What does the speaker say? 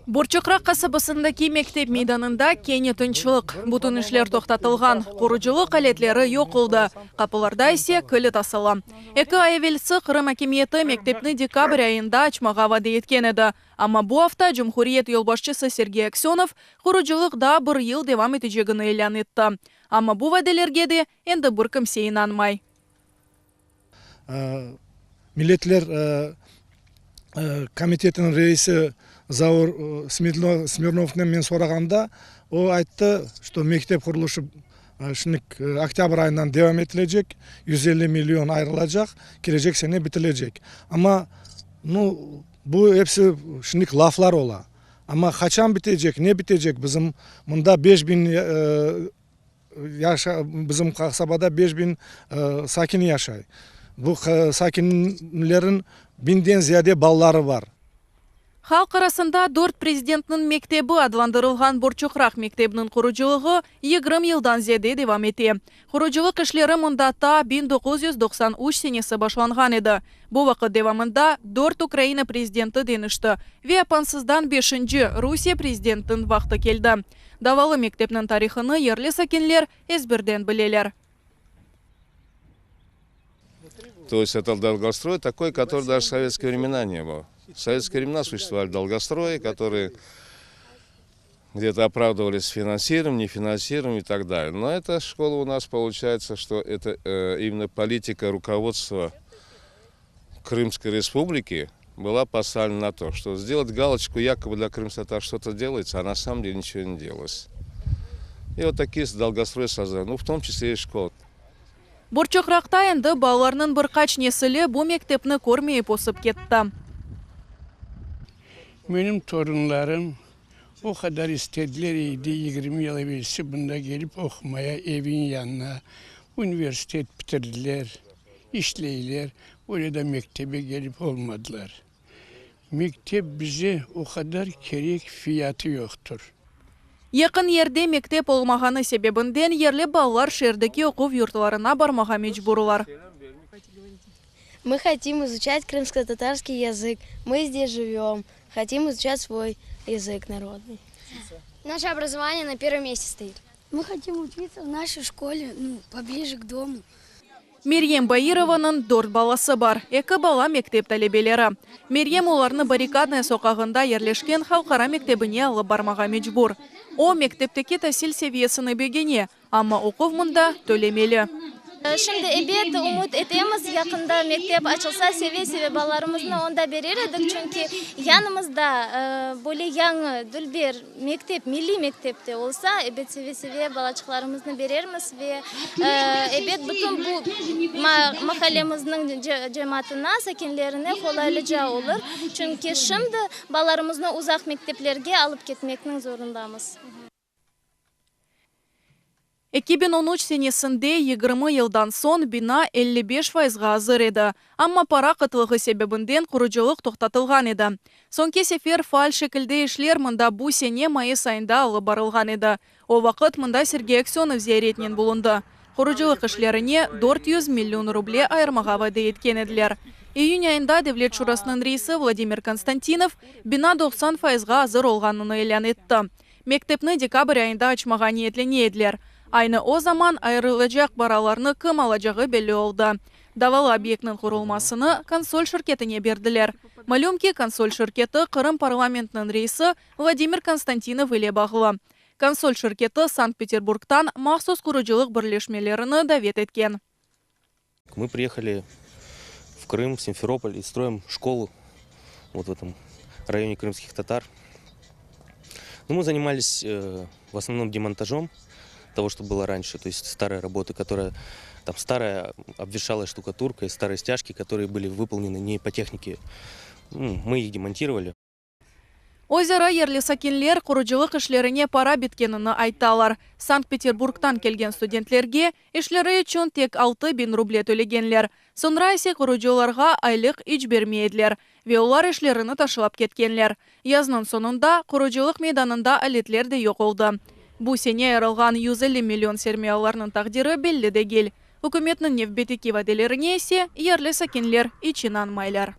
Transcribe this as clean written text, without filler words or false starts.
Борчоқрақ қасабысындaki мектеп мейданында кене тынчылық. Бұтын ішлер тоқтатылған. Қорыжылық әлетлері yok oldu. Қапыларда есе көлі тасылы. Экі айвелсі Қырым әкеметі мектепні декабрь айында ачмаға вады еткен еді. Ама bu hafta Cumhuriyet yolbaşçısı Sergey Aksyonov қорыжылықда бір ел девам етежегіні елен етті. Ама bu vadelerге де енді бір кімсе инанмай. Milletler комитетінің рейсі Заур Смирновтен мен сұрағанда, о айтты, что мектеп құрылышы октябрь айынан девам етілежек, 150 миллион айрылacak, кележек сене бітілежек. Ama bu hepsi шынық лафлар ола. Ama қачан бітежек, не бітежек? Bizim мұнда 5000 bizim қасабада 5000 sakin yaşay. Bu sakinlerin 1000'den ziyade баллары бар. Халк арасында 4 президентнің мектебі адвандырылған Борчоқрақ мектебінің құрыжылығы 20 елдан зияде девам ете. Құрыжылық ішлері мұндата 1993 сенесі башланған еді. Бұл вақыт девамында 4 Украина президенті денішті. Ве апансыздан 5-ші Русия президентін вақты келді. Давалы мектепнің тарихыны ерлі сакенлер ezberden білелер. То есть это долгострой такой, который даже в советские времена не было. В советские времена существовали долгострои, которые где-то оправдывались финансированием, нефинансированием и так далее. Но эта школа у нас получается, что это именно политика руководства Крымской республики была поставлена на то, что сделать галочку якобы для крымско-татар что-то делается, а на самом деле ничего не делалось. И вот такие долгострои созданы, в том числе и школы. Борчоқрақта енді балаларының бір қач несілі бұл мектепні көрмей посып кетті. Benim torunlarım o kadar istedileriydi 20 yıl evvelsi bunda gelip okumaya evin yanına üniversite bitirdiler, işleyler, orada mektebe gelip olmadılar. Mektep bize o kadar gerek fiyatı yoktur. Yakın yerde mектеп olmağаны себебінден ерлі балалар шердікі оқу юртларына бармаға мечбурлар. Мы хотим изучать крымско-татарский язык. Мы здесь живем. Хотим изучать свой язык народный. Наше образование на первом месте стоит. Мы хотим учиться в нашей школе, поближе к дому. Мерьем Баированың 4 баласы бар. Екі бала мектеп талебелері. Мерьем оларны баррикадная соқағында ерлешкен халқара мектебіне алып бармаға мечбур. О мектептеке тәсіл севiyesini бегене, ама оқув мұнда төлемелі. Şimdi ebed umut etemiz yakında mektep açılsa seve ballarımızı onda verirdik çünkü yanımızda böyle yan dülber mektep milli mektepte olsa ebed seve balaçıklarımızı veririz ve ebed bütün bu mahallemizin cemaatine sakinlerine kolaylıca olur çünkü şimdi ballarımızı uzak mekteplerge alıp gitmekten zorundayız. 2013 сенесінде 20 елдан сон бина 55%-ға азыр еді. Амма пара қытылығы себебінден құрыжылық тоқтатылған еді. Сонке сефер фаль шекілді ішлер мұнда бұ сене майыс айында алып барылған еді. О вақыт мұнда Сергей Аксенов зияретінен бұлынды. Құрыжылық ішлеріне 400 миллион рубле айырмаға вады еткен еділер. Июнь айында Девлет Шурасының рейсі Владимир Константинов бина 90%-ға азыр олғанын елен етті. Мектепні декабрь айында ачмаға ниетлене еділер. Айны о zaman айрылacak бараларны кім алacағы белі олды. Давалы объектнің құрылмасыны консоль шіркетіне берділер. Малюмки консоль шіркеті Қырым парламентінің рейсі Владимир Константинов еле бағылы. Консоль шіркеті Санкт-Петербургтан махсус құрыжылық бірлешмелеріні давет еткен. Мы приехали в Крым, в Симферополь и строим школу вот в этом районе крымских татар. Но мы занимались в основном демонтажом того, что было раньше, то есть старая работа, которая там старая обветшалая штукатурка и старые стяжки, которые были выполнены не по технике. Мы их демонтировали. Озера ерлі сакенлер құрыжылық ішлеріне пара біткеніні айталар. Санкт-Петербургтан келген студентлерге ішлері үшін тек 6000 рубле төлегенлер. Сонра есе құрыжыларға айлық іч бермейділер. Ве олар ішлеріні ташылап кеткенлер. Язның сонында құрыжылық мейданында әлетлер де yok oldu. Бұ сене айрылған 150 миллион сермияларының тақдиры белді де гел. Үкіметнің невбетеки ваделеріне есе ерлі сакенлер ичинан майлар.